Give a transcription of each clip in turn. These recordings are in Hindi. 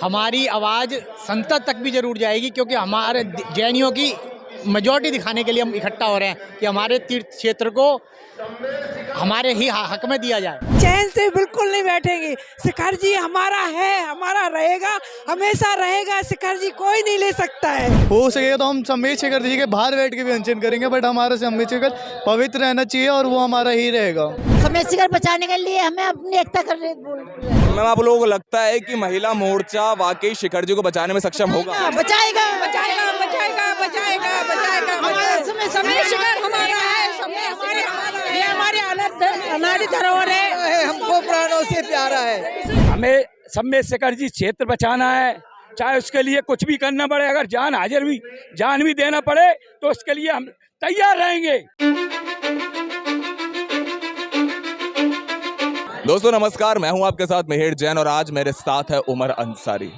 हमारी आवाज़ संसद तक भी जरूर जाएगी, क्योंकि हमारे जैनियों की मेजॉरिटी दिखाने के लिए हम इकट्ठा हो रहे हैं कि हमारे तीर्थ क्षेत्र को हमारे ही हक में दिया जाए। चैन से बिल्कुल नहीं बैठेंगे। शिखर जी हमारा है, हमारा रहेगा, हमेशा रहेगा। शिखर जी कोई नहीं ले सकता है। हो सकेगा तो हम सम्मेद शिखर जी के बाहर बैठ के भी अनशन करेंगे, बट हमारा सम्मेद शिखर पवित्र रहना चाहिए और वो हमारा ही रहेगा। सम्मेद शिखर बचाने के लिए हमें अपनी एकता कर रहे मैम, आप लोगों को लगता है कि महिला मोर्चा वाकई शिखर जी को बचाने में सक्षम होगा? बचाएगा बचाएगा बचाएगा बचाएगा बचाएगा। सम्मेद शिखर हमारा है, ये हमारे अनादि धरोहर है, हमको प्राणों से प्यारा है। हमें सम्मेद शिखर जी क्षेत्र बचाना है, चाहे उसके लिए कुछ भी करना पड़े। अगर जान भी देना पड़े तो उसके लिए हम तैयार रहेंगे। दोस्तों नमस्कार, मैं हूं आपके साथ मिहिर जैन और आज मेरे साथ है उमर अंसारी।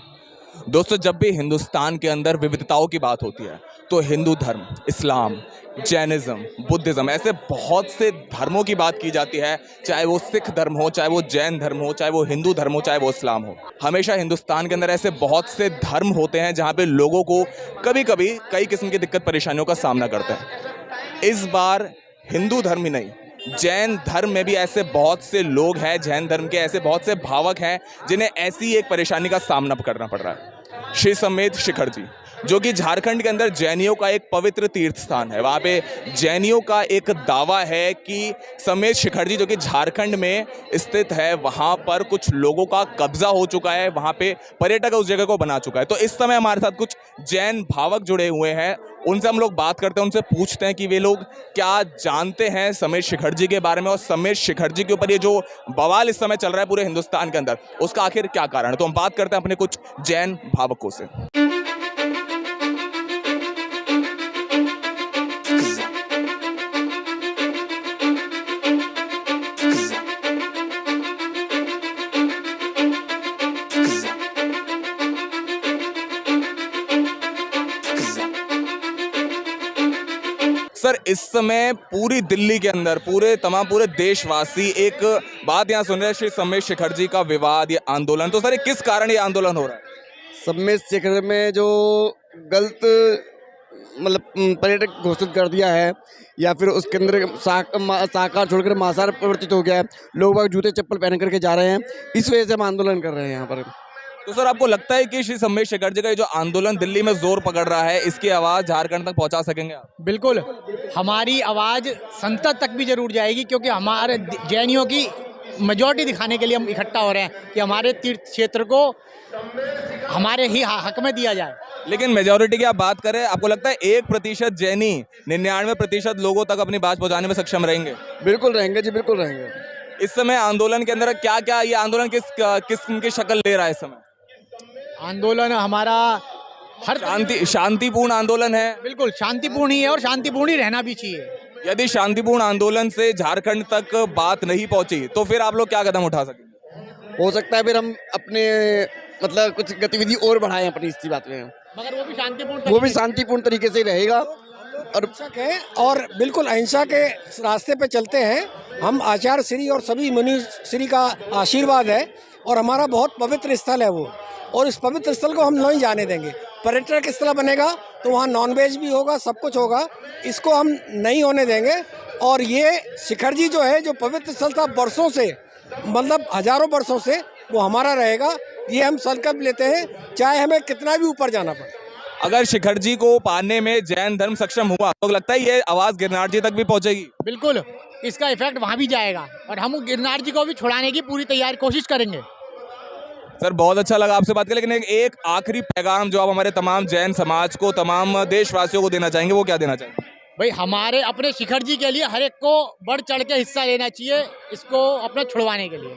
दोस्तों, जब भी हिंदुस्तान के अंदर विविधताओं की बात होती है तो हिंदू धर्म, इस्लाम, जैनिज़्म, बुद्धिज़्म, ऐसे बहुत से धर्मों की बात की जाती है। चाहे वो सिख धर्म हो, चाहे वो जैन धर्म हो, चाहे वो हिंदू धर्म हो, चाहे वो इस्लाम हो। हमेशा हिंदुस्तान के अंदर ऐसे बहुत से धर्म होते हैं जहाँ पे लोगों को कभी कभी कई किस्म की दिक्कत परेशानियों का सामना करते हैं। इस बार हिंदू धर्म ही नहीं, जैन धर्म में भी ऐसे बहुत से लोग हैं, जैन धर्म के ऐसे बहुत से भावक हैं जिन्हें ऐसी एक परेशानी का सामना करना पड़ रहा है। श्री सम्मेद शिखर जी, जो कि झारखंड के अंदर जैनियों का एक पवित्र तीर्थ स्थान है, वहाँ पे जैनियों का एक दावा है कि सम्मेद शिखर जी जो कि झारखंड में स्थित है, वहाँ पर कुछ लोगों का कब्जा हो चुका है, वहाँ पे पर्यटक उस जगह को बना चुका है। तो इस समय हमारे साथ कुछ जैन भावक जुड़े हुए हैं, उनसे हम लोग बात करते हैं, उनसे पूछते हैं कि वे लोग क्या जानते हैं सम्मेद शिखर जी के बारे में और सम्मेद शिखर जी के ऊपर ये जो बवाल इस समय चल रहा है पूरे हिंदुस्तान के अंदर, उसका आखिर क्या कारण है। तो हम बात करते हैं अपने कुछ जैन भावकों से। सर, इस समय पूरी दिल्ली के अंदर पूरे देशवासी एक बात यहाँ सुन रहे हैं, श्री सम्मेद शिखर जी का विवाद, ये आंदोलन। तो सर, किस कारण ये आंदोलन हो रहा है? सम्मेद शिखर में जो गलत मतलब पर्यटक घोषित कर दिया है या फिर उसके अंदर शाकाहार छोड़कर मांसाहार प्रवर्तित हो गया है, लोग बाग जूते चप्पल पहन करके जा रहे हैं, इस वजह से हम आंदोलन कर रहे हैं यहाँ पर। तो सर, आपको लगता है कि श्री सम्मेद शिखर जी का जो आंदोलन दिल्ली में जोर पकड़ रहा है, इसकी आवाज़ झारखंड तक पहुँचा सकेंगे आप? बिल्कुल, हमारी आवाज़ संसद तक भी जरूर जाएगी, क्योंकि हमारे जैनियों की मेजॉरिटी दिखाने के लिए हम इकट्ठा हो रहे हैं कि हमारे तीर्थ क्षेत्र को हमारे ही हक में दिया जाए। लेकिन मेजॉरिटी की आप बात करें, आपको लगता है 1% जैनी 99% लोगों तक अपनी बात पहुँचाने में सक्षम रहेंगे? बिल्कुल रहेंगे जी, बिल्कुल रहेंगे। इस समय आंदोलन के अंदर क्या क्या ये आंदोलन किस किस्म की शक्ल ले रहा है? इस समय आंदोलन हमारा हर शांतिपूर्ण आंदोलन है। बिल्कुल शांतिपूर्ण ही है और शांतिपूर्ण ही रहना भी चाहिए। यदि शांतिपूर्ण आंदोलन से झारखंड तक बात नहीं पहुंची तो फिर आप लोग क्या कदम उठा सकेंगे? हो सकता है फिर हम अपने मतलब कुछ गतिविधि और बढ़ाएं अपनी इसी बात में, मगर वो भी शांतिपूर्ण तरीके से रहेगा और बिल्कुल अहिंसा के रास्ते पे चलते हैं हम। आचार्य श्री और सभी मुनि श्री का आशीर्वाद है और हमारा बहुत पवित्र स्थल है वो, और इस पवित्र स्थल को हम नहीं जाने देंगे। पर्यटक स्थल बनेगा तो वहाँ नॉनवेज भी होगा, सब कुछ होगा, इसको हम नहीं होने देंगे। और ये शिखर जी जो है, जो पवित्र स्थल था वर्षों से, मतलब हजारों वर्षों से, वो हमारा रहेगा। ये हम संकल्प लेते हैं, चाहे हमें कितना भी ऊपर जाना पड़े। अगर शिखर जी को पाने में जैन धर्म सक्षम हुआ तो लगता है ये आवाज़ गिरनार जी तक भी पहुंचेगी? बिल्कुल, इसका इफेक्ट वहाँ भी जाएगा और हम गिरनार जी को भी छुड़ाने की पूरी तैयारी कोशिश करेंगे। सर, बहुत अच्छा लगा आपसे बात कर, लेकिन एक आखिरी पैगाम जो आप हमारे तमाम जैन समाज को, तमाम देशवासियों को देना चाहेंगे, वो क्या देना चाहेंगे? भाई, हमारे अपने शिखर जी के लिए हर एक को बढ़ चढ़ के हिस्सा लेना चाहिए, इसको अपने छुड़वाने के लिए।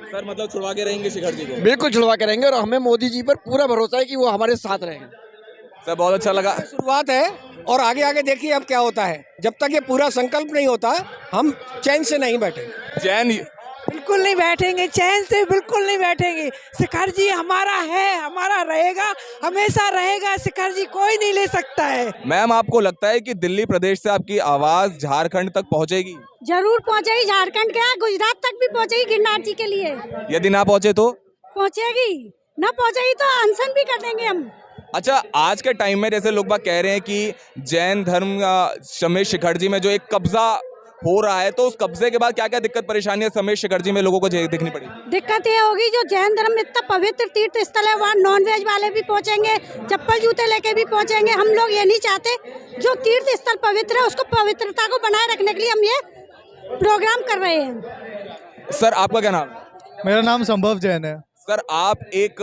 सर, मतलब छुड़वा के रहेंगे शिखर जी को? बिल्कुल छुड़वा के रहेंगे और हमें मोदी जी पर पूरा भरोसा है कि वो हमारे साथ रहेंगे। सर, बहुत अच्छा लगा। शुरुआत है और आगे आगे देखिए अब क्या होता है। जब तक ये पूरा संकल्प नहीं होता हम चैन से नहीं बैठेंगे। जैन बिल्कुल नहीं बैठेंगे, चैन से बिल्कुल नहीं बैठेंगे। शिखर जी हमारा है, हमारा रहेगा, हमेशा रहेगा। शिखर जी कोई नहीं ले सकता है। मैम, आपको लगता है कि दिल्ली प्रदेश से आपकी आवाज़ झारखंड तक पहुंचेगी? जरूर पहुंचेगी। झारखंड क्या, गुजरात तक भी पहुंचेगी गिरनार जी के लिए। यदि ना पहुंचे तो? पहुंचेगी। ना पहुंचाई तो अनशन भी कर देंगे हम। अच्छा, आज के टाइम में जैसे लोग बात कह रहे हैं कि जैन धर्म समेश शिखर जी में जो एक कब्जा हो रहा है, तो उस कब्जे के बाद क्या क्या दिक्कत परेशानी है समेश शिखर जी में लोगों को देखनी पड़ेगी? दिक्कत ये होगी, जो जैन धर्म इतना पवित्र तीर्थ स्थल है, वहाँ नॉन वेज वाले भी पहुंचेंगे, चप्पल जूते लेके भी पहुंचेंगे। हम लोग ये नहीं चाहते, जो तीर्थ स्थल पवित्र है उसको पवित्रता को बनाए रखने के लिए हम ये प्रोग्राम कर रहे हैं। सर, आपका क्या नाम है? मेरा नाम संभव जैन है। सर, आप एक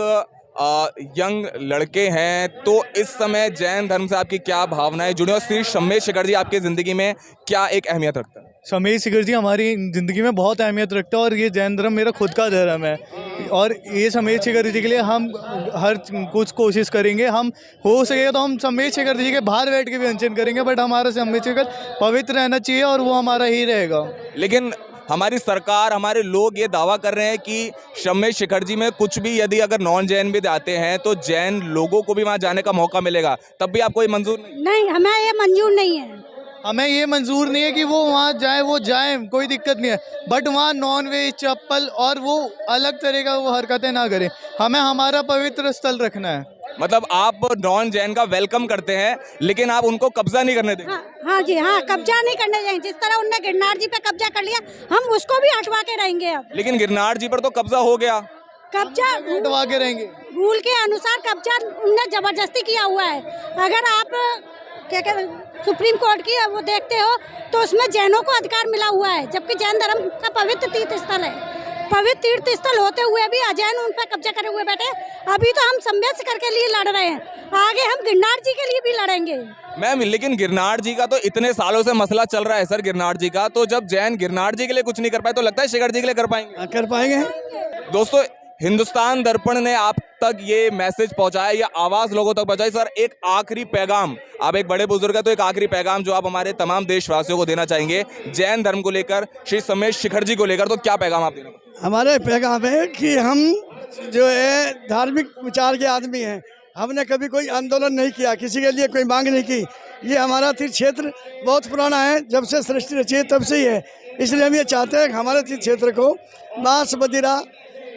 यंग लड़के हैं, तो इस समय जैन धर्म से आपकी क्या भावनाएं जुड़ी और श्री समेश शिखर जी आपकी ज़िंदगी में क्या एक अहमियत रखता है? समेश शिखर जी हमारी ज़िंदगी में बहुत अहमियत रखता है और ये जैन धर्म मेरा खुद का धर्म है और ये समेश शिखर जी के लिए हम हर कुछ कोशिश करेंगे। हम हो सकेगा तो हम समेश शिखर जी के बाहर बैठ के भी अनशन करेंगे, बट हमारा समेश शिखर पवित्र रहना चाहिए और वो हमारा ही रहेगा। लेकिन हमारी सरकार, हमारे लोग ये दावा कर रहे हैं कि समेश शिखर जी में कुछ भी यदि अगर नॉन जैन भी जाते हैं तो जैन लोगों को भी वहाँ जाने का मौका मिलेगा, तब भी आपको ये मंजूर नहीं? नहीं, हमें ये मंजूर नहीं है। हमें ये मंजूर नहीं है कि वो वहाँ जाए, वो जाए, कोई दिक्कत नहीं है, बट वहाँ नॉन वेज, चप्पल और वो अलग तरह का वो हरकतें ना करें। हमें हमारा पवित्र स्थल रखना है। मतलब आप नॉन जैन का वेलकम करते हैं, लेकिन आप उनको कब्जा नहीं करने देंगे? हाँ जी, हाँ, कब्जा नहीं करने देंगे। जिस तरह उनने गिरनार जी पे कब्जा कर लिया, हम उसको भी हटवा के रहेंगे। अब लेकिन गिरनार जी पर तो कब्जा हो गया। कब्जा हटवा के रहेंगे। रूल के अनुसार कब्जा उनने जबरदस्ती किया हुआ है। अगर आप क्या कहते सुप्रीम कोर्ट की वो देखते हो तो उसमें जैनों को अधिकार मिला हुआ है, जबकि जैन धर्म का पवित्र तीर्थ स्थल है। पवित्र तीर्थ स्थल होते हुए भी अजैन उन पर कब्जा करे हुए बैठे। अभी तो हम समेश शिखर के लिए लड़ रहे हैं, आगे हम गिरनार जी के लिए भी लड़ेंगे। मैम, लेकिन गिरनार जी का तो इतने सालों से मसला चल रहा है सर, गिरनार जी का। तो जब जैन गिरनार जी के लिए कुछ नहीं कर पाए तो लगता है शिखर जी के लिए कर पाएंगे? कर पाएंगे। दोस्तों, हिंदुस्तान दर्पण ने आप तक ये मैसेज पहुंचाया, ये आवाज़ लोगों तक पहुंचाई। सर, एक आखिरी पैगाम, आप एक बड़े बुजुर्ग हैं तो एक आखिरी पैगाम जो आप हमारे तमाम देशवासियों को देना चाहेंगे जैन धर्म को लेकर, श्री समेश शिखर जी को लेकर, तो क्या पैगाम आप देना? हमारे पैगाम है कि हम जो है धार्मिक विचार के आदमी हैं। हमने कभी कोई आंदोलन नहीं किया, किसी के लिए कोई मांग नहीं की। ये हमारा तीर्थ क्षेत्र बहुत पुराना है, जब से सृष्टि रची है तब से ही है। इसलिए हम ये चाहते हैं कि हमारे तीर्थ क्षेत्र को मांस, मदिरा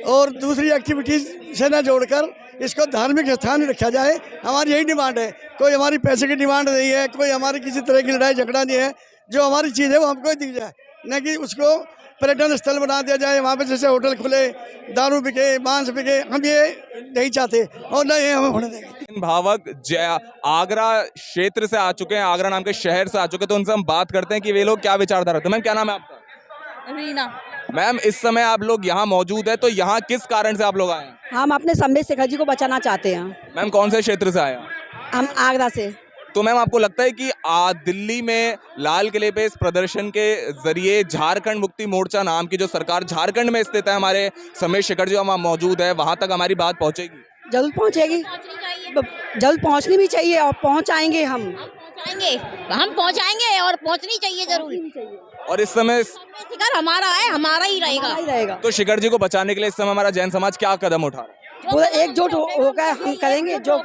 और दूसरी एक्टिविटीज़ से न जोड़कर इसको धार्मिक स्थान में रखा जाए। हमारी यही डिमांड है, कोई हमारी पैसे की डिमांड नहीं है, कोई हमारी किसी तरह की लड़ाई झगड़ा नहीं है। जो हमारी चीज़ है वो हमको ही दी जाए, न कि उसको पर्यटन स्थल बना दिया जाए, वहाँ पे जैसे होटल खुले, दारू बिके, मांस बिके। हम ये नहीं चाहते और न ये हमें होने देंगे। भावक आगरा क्षेत्र से आ चुके हैं, आगरा नाम के शहर से आ चुके हैं, तो उनसे हम बात करते हैं कि वे लोग क्या विचारधारा रखते हैं। मैम, क्या नाम है आपका? रीना। मैम, इस समय आप लोग यहाँ मौजूद है, तो यहाँ किस कारण से आप लोग आए हैं? हम अपने समेश शिखर जी को बचाना चाहते हैं। मैम, कौन से क्षेत्र से आए हैं? हम आगरा से। तो मैम, आपको लगता है कि दिल्ली में लाल किले पे इस प्रदर्शन के जरिए झारखंड मुक्ति मोर्चा नाम की जो सरकार झारखंड में स्थित है, हमारे समेश शिखर जी वहाँ मौजूद है, वहाँ तक हमारी बात पहुँचेगी? जरूर पहुँचेगी, जरूर पहुँचनी भी चाहिए और पहुँचाएंगे। हम पहुंचाएंगे और पहुंचनी चाहिए जरूर। और इस समय शिखर हमारा है, हमारा ही रहेगा। तो शिखर जी को बचाने के लिए इस समय हमारा जैन समाज क्या कदम उठा रहा है? पूरा एकजुट होकर हम करेंगे, जो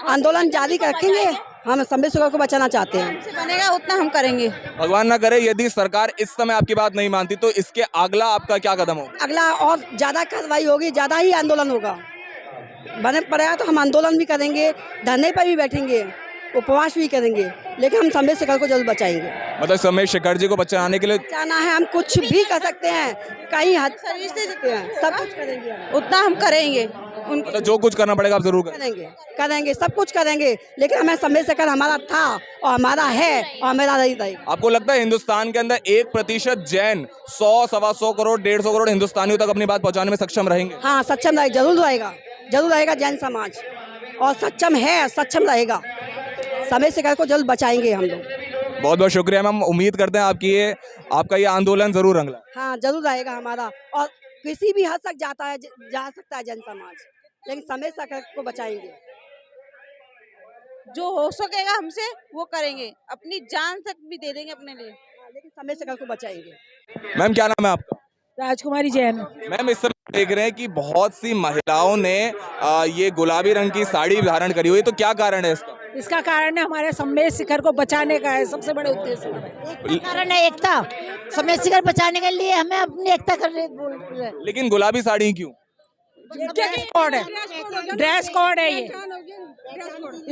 आंदोलन जारी रखेंगे। हम समेश शिखर को बचाना चाहते हैं, बनेगा उतना हम करेंगे। भगवान ना करे यदि सरकार इस समय आपकी बात नहीं मानती तो इसके अगला आपका क्या कदम होगा? अगला और ज्यादा कार्रवाई होगी, ज्यादा ही आंदोलन होगा। बने पड़ेगा तो हम आंदोलन भी करेंगे, धरने पर भी बैठेंगे, उपवास भी करेंगे, लेकिन हम समेश शिखर को जरूर बचाएंगे। मतलब समेश शिखर जी को बचाने के लिए बचाना है, हम कुछ भी कर सकते हैं, कहीं हद सर्विस दे सकते हैं, सब कुछ करेंगे, उतना हम करेंगे। मतलब जो कुछ करना पड़ेगा आप जरूर करेंगे, सब कुछ करेंगे, लेकिन हमें समेश शिखर हमारा था और हमारा है और हमारा रहेगा। आपको लगता है हिंदुस्तान के अंदर 1% जैन 100, 125 करोड़, 150 करोड़ हिंदुस्तानियों तक अपनी बात पहुंचाने में सक्षम रहेंगे? हाँ, सक्षम रहेगा, जरूर रहेगा जैन समाज, और सक्षम है, सक्षम रहेगा। समेश शिखर को जल्द बचाएंगे हम लोग। बहुत बहुत शुक्रिया मैम, उम्मीद करते हैं आपका ये आंदोलन जरूर रंगला। हाँ, जरूर रहेगा हमारा, और किसी भी हद तक जा सकता है जन समाज, लेकिन समेश शिखर को बचाएंगे। जो हो सकेगा हमसे वो करेंगे, अपनी जान तक भी दे देंगे अपने लिए, लेकिन समेश शिखर को बचाएंगे। मैम, क्या नाम है आपका? राजकुमारी जैन। मैम, इस समय देख रहे हैं कि बहुत सी महिलाओं ने ये गुलाबी रंग की साड़ी धारण करी हुई, तो क्या कारण है इसका? इसका कारण है हमारे समेश शिखर को बचाने का है, सबसे बड़े उद्देश्य है। कारण है एकता। समेश शिखर बचाने के लिए हमें अपनी एकता कर रहे बोल रहे। लेकिन गुलाबी साड़ी क्यों? ड्रेस कोड है, ड्रेस कोड है ये,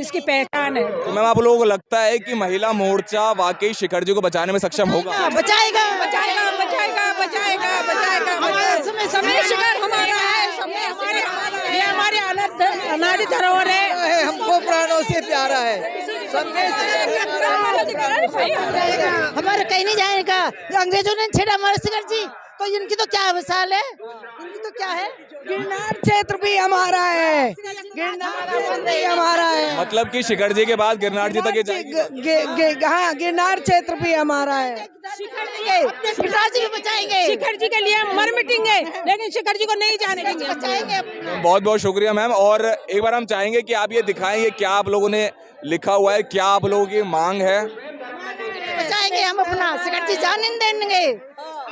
इसकी पहचान है। तो मैम आप लोगों को लगता है कि महिला मोर्चा वाकई शिखर जी को बचाने में सक्षम होगा? बचाएगा बचाएगा बचाएगा बचाएगा बचाएगा। समय शिखर हमारा है, समय हमारे, ये हमारे अनादि धरोहर है, हमको प्राणों से प्यारा है। हमारे कहीं नहीं जाएगा। अंग्रेजों ने छेड़ा हमारे शिखर जी, तो इनकी तो क्या मिसाल है, इनकी तो क्या है। गिरनार क्षेत्र भी हमारा है, गिरनार भी हमारा है, मतलब कि शिखर जी के बाद गिरनार जी तक ये जाएंगे? हाँ गिरनार क्षेत्र भी हमारा है। शिखर जी को बचाएंगे, शिखर जी के लिए हम मर मिटेंगे, लेकिन शिखर जी को नहीं जाने देंगे, बचाएंगे। बहुत बहुत शुक्रिया मैम। और एक बार हम चाहेंगे कि आप ये दिखाएं ये क्या आप लोगों ने लिखा हुआ है, क्या आप लोगों की मांग है? बचाएंगे हम अपना, शिखर जी जान नहीं देंगे,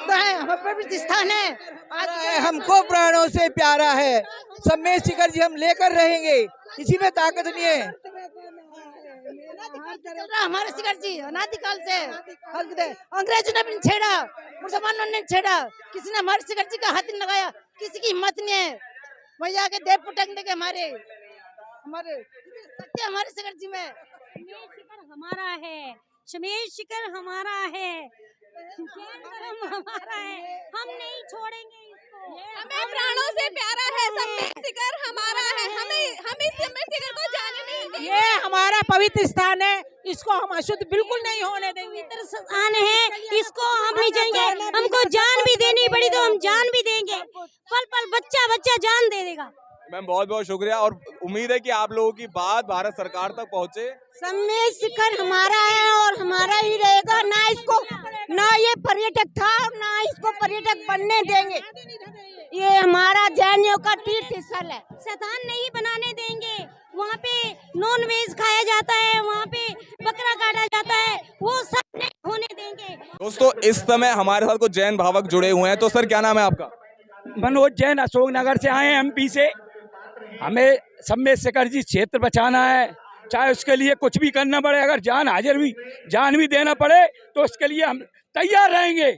तो है हम पवित्र स्थान है। हमको प्राणों से प्यारा है, समय शिखर जी हम लेकर रहेंगे, किसी में ताकत नहीं है। हमारे शिखर जी अनादिकाल से अंग्रेजों ने भी नहीं छेड़ा, मुसलमानों ने छेड़ा, किसी ने हमारे शिखर जी का हाथ नहीं लगाया, किसी की हिम्मत नहीं है। वही आके देव पटक देंगे हमारे सत्य हमारे शिखर जी में। शिखर हमारा है, शमेश शिखर हमारा है, जैन धर्म हमारा है, हम नहीं छोड़ेंगे इसको। हमें प्राणों से प्यारा है, सम्मेद शिखर हमारा है, हम इस सम्मेद शिखर को जाने नहीं देंगे। ये हमारा पवित्र स्थान है, इसको हम अशुद्ध बिल्कुल नहीं होने देंगे। पवित्र स्थान है, इसको हम नहीं जाएंगे। हमको जान भी देनी पड़ी तो हम जान भी देंगे, पल पल बच्चा बच्चा जान दे देगा। मैम बहुत बहुत शुक्रिया और उम्मीद है कि आप लोगों की बात भारत सरकार तक पहुंचे। सम्मेद शिखर हमारा है और हमारा ही रहेगा, ना इसको, ना ये पर्यटक था, ना इसको पर्यटक बनने देंगे। ये हमारा जैनियों का तीर्थ स्थल है, शैतान नहीं बनाने देंगे। वहाँ पे नॉन वेज खाया जाता है, वहाँ पे बकरा काटा जाता है, वो सब नहीं होने देंगे। दोस्तों इस समय हमारे साथ कुछ जैन भावक जुड़े हुए हैं। तो सर क्या नाम है आपका? मनोज जैन, अशोकनगर से आए हैं एमपी से। हमें सम्मेद शिखर जी क्षेत्र बचाना है, चाहे उसके लिए कुछ भी करना पड़े, अगर जान भी देना पड़े तो उसके लिए हम तैयार रहेंगे।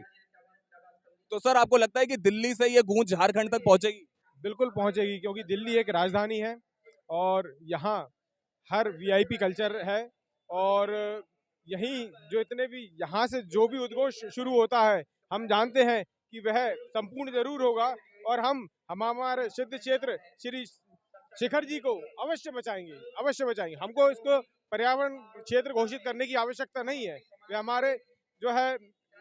तो सर आपको लगता है कि दिल्ली से ये गूंज झारखंड तक पहुंचेगी? बिल्कुल पहुंचेगी, क्योंकि दिल्ली एक राजधानी है और यहाँ हर वीआईपी कल्चर है और यहीं जो इतने भी यहाँ से जो भी उद्घोष शुरू होता है हम जानते हैं कि वह संपूर्ण जरूर होगा और हम हमारे सिद्ध क्षेत्र श्री शिखर जी को अवश्य बचाएंगे। हमको इसको पर्यावरण क्षेत्र घोषित करने की आवश्यकता नहीं है, वे हमारे जो है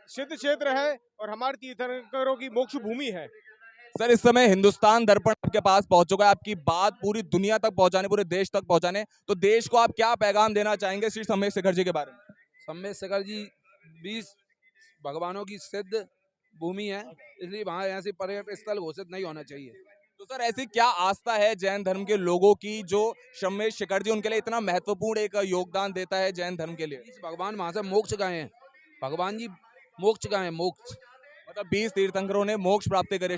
सिद्ध क्षेत्र है और हमारे तीर्थंकरों की मोक्ष भूमि है। सर इस समय हिंदुस्तान दर्पण आपके पास पहुंच चुका है, आपकी बात पूरी दुनिया तक पहुंचाने, पूरे देश तक पहुंचाने, तो देश को आप क्या पैगाम देना चाहेंगे श्री सम्मेद शिखर जी के बारे में? सम्मेद शिखर जी 20 भगवानों की सिद्ध भूमि है, इसलिए वहाँ ऐसे पर्यटन स्थल घोषित नहीं होना चाहिए। तो सर ऐसी क्या आस्था है जैन धर्म के लोगों की जो सम्मेद शिखर जी उनके लिए इतना महत्वपूर्ण एक योगदान देता है जैन धर्म के लिए? भगवान वहाँ से मोक्ष गए हैं, भगवान जी मोक्ष गए हैं, मोक्ष मतलब 20 तीर्थंकरों ने मोक्ष प्राप्त करे।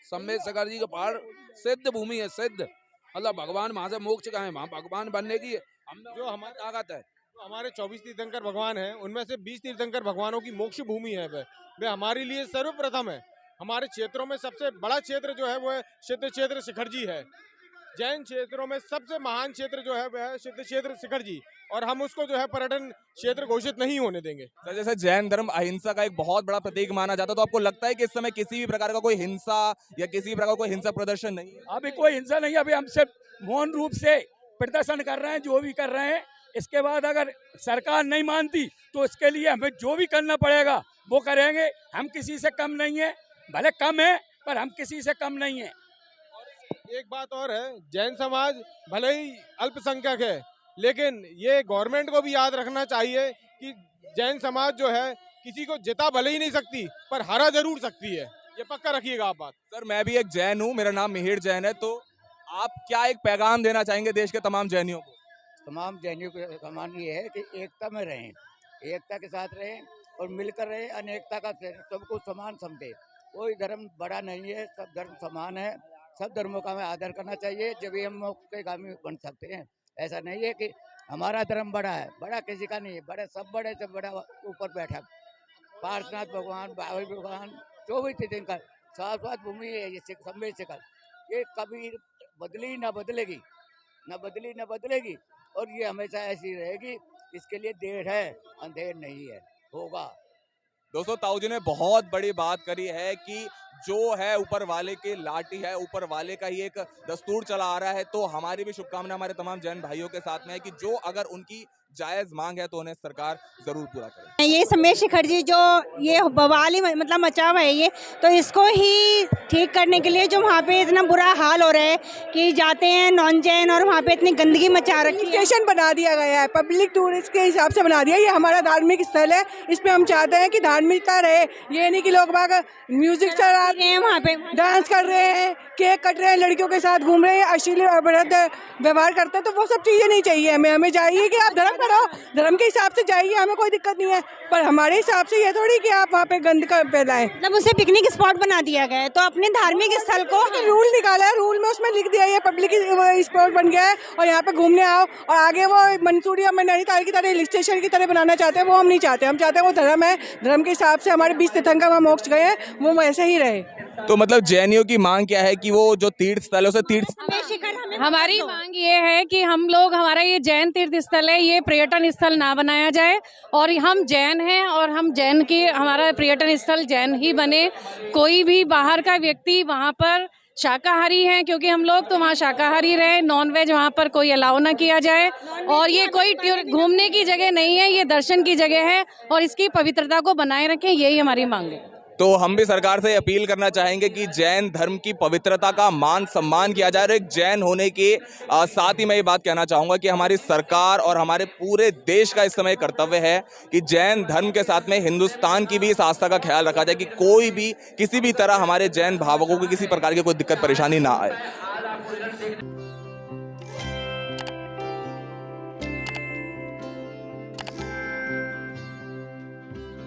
सम्मेद शिखर जी का पहाड़ सिद्ध भूमि है, सिद्ध मतलब भगवान वहाँ से मोक्ष गए हैं, वहाँ भगवान बनने की हम जो हमारी ताकत है। तो हमारे 24 तीर्थंकर भगवान हैं, उनमें से 20 तीर्थंकर भगवानों की मोक्ष भूमि है, वे हमारे लिए सर्वप्रथम है। हमारे क्षेत्रों में सबसे बड़ा क्षेत्र जो है वो है सिद्ध क्षेत्र शिखर जी है। जैन क्षेत्रों में सबसे महान क्षेत्र जो है वह है सिद्ध क्षेत्र शिखर जी, और हम उसको जो है पर्यटन क्षेत्र घोषित नहीं होने देंगे। सर जैसे जैन धर्म अहिंसा का एक बहुत बड़ा प्रतीक माना जाता है, तो आपको लगता है कि इस समय किसी भी प्रकार का कोई हिंसा या किसी भी प्रकार का कोई हिंसक प्रदर्शन नहीं है? अभी कोई हिंसा नहीं है, अभी हम सिर्फ मौन रूप से प्रदर्शन कर रहे हैं, जो भी कर रहे हैं। इसके बाद अगर सरकार नहीं मानती तो इसके लिए हमें जो भी करना पड़ेगा वो करेंगे। हम किसी से कम नहीं है, भले कम है पर हम किसी से कम नहीं है। एक बात और है, जैन समाज भले ही अल्पसंख्यक है, लेकिन ये गवर्नमेंट को भी याद रखना चाहिए कि जैन समाज जो है किसी को जिता भले ही नहीं सकती पर हरा जरूर सकती है, ये पक्का रखिएगा आप बात। सर मैं भी एक जैन हूँ, मेरा नाम मिहिर जैन है, तो आप क्या एक पैगाम देना चाहेंगे देश के तमाम जैनियों को? तमाम जैनियों को समान ये है कि एकता में रहें, एकता के साथ रहें और मिलकर रहें, अनेकता का सबको समान समझे। कोई धर्म बड़ा नहीं है, सब धर्म समान है, सब धर्मों का हमें आदर करना चाहिए, जब भी हम मोक्ष के गामी बन सकते हैं। ऐसा नहीं है कि हमारा धर्म बड़ा है, बड़ा किसी का नहीं है, बड़े सब बड़े से बड़ा ऊपर बैठा पार्शनाथ भगवान, बाबा भगवान, 24 तीर्थंकर शाश्वत भूमि है ये सम्मेद शिखर। ये कभी बदली ना बदलेगी, ना बदली ना बदलेगी, और ये हमेशा ऐसी रहेगी। इसके लिए देर है, अंधेर नहीं है, होगा। दोस्तों, ताऊ जी ने बहुत बड़ी बात करी है कि जो है ऊपर वाले की लाठी है, ऊपर वाले का ही एक दस्तूर चला आ रहा है। तो हमारी भी शुभकामना हमारे तमाम जैन भाइयों के साथ में है कि जो अगर उनकी जायज मांग है तो उन्हें सरकार जरूर पूरा करे। ये समेश शिखर जी जो ये बवाल ही मतलब मचा हुआ है ये, तो इसको ही ठीक करने के लिए जो वहाँ पे इतना बुरा हाल हो रहा है कि जाते हैं नॉन जैन और वहाँ पे इतनी गंदगी मचा रखी है। स्टेशन बना दिया गया है, पब्लिक टूरिस्ट के हिसाब से बना दिया। ये हमारा धार्मिक स्थल है, इस पे हम चाहते हैं कि धार्मिकता रहे। ये नहीं कि लोग बाग म्यूजिक चला रहे हैं, वहाँ पे डांस कर रहे हैं, केक कट रहे हैं, लड़कियों के साथ घूम रहे हैं, अश्लील और अपराध व्यवहार करते हैं। तो वो सब चीज़ें नहीं चाहिए हमें चाहिए कि आप धर्म करो, धर्म के हिसाब से जाइए, हमें कोई दिक्कत नहीं है। पर हमारे हिसाब से ये थोड़ी कि आप वहाँ पे गंद कर फैलाएं। मतलब उसे पिकनिक स्पॉट बना दिया गया है, तो अपने धार्मिक स्थल को रूल निकाला है, रूल में उसमें लिख दिया है ये पब्लिक स्पॉट बन गया है और यहाँ पे घूमने आओ। और आगे वो मंसूरिया में नैनीताल की तरह हिल स्टेशन की तरह बनाना चाहते हैं, वो हम नहीं चाहते। हम चाहते हैं वो धर्म है, धर्म के हिसाब से हमारे 20 तीर्थंकर वहाँ मोक्ष गए हैं, वो वैसे ही रहे। तो मतलब जैनियों की मांग क्या है कि वो जो तीर्थ स्थल है उसे तीर्थ हमारी मांग ये है कि हम लोग, हमारा ये जैन तीर्थ स्थल है, ये पर्यटन स्थल ना बनाया जाए। और हम जैन हैं और हम जैन की, हमारा पर्यटन स्थल जैन ही बने। कोई भी बाहर का व्यक्ति वहाँ पर शाकाहारी हैं, क्योंकि हम लोग तो वहाँ शाकाहारी रहे, नॉन वेज वहाँ पर कोई अलाउ ना किया जाए। और ये कोई घूमने की जगह नहीं है, ये दर्शन की जगह है और इसकी पवित्रता को बनाए रखें, यही हमारी मांग है। तो हम भी सरकार से अपील करना चाहेंगे कि जैन धर्म की पवित्रता का मान सम्मान किया जाए। और एक जैन होने के साथ ही मैं ये बात कहना चाहूँगा कि हमारी सरकार और हमारे पूरे देश का इस समय कर्तव्य है कि जैन धर्म के साथ में हिंदुस्तान की भी इस आस्था का ख्याल रखा जाए कि कोई भी किसी भी तरह हमारे जैन भावकों को किसी प्रकार की कोई दिक्कत परेशानी ना आए।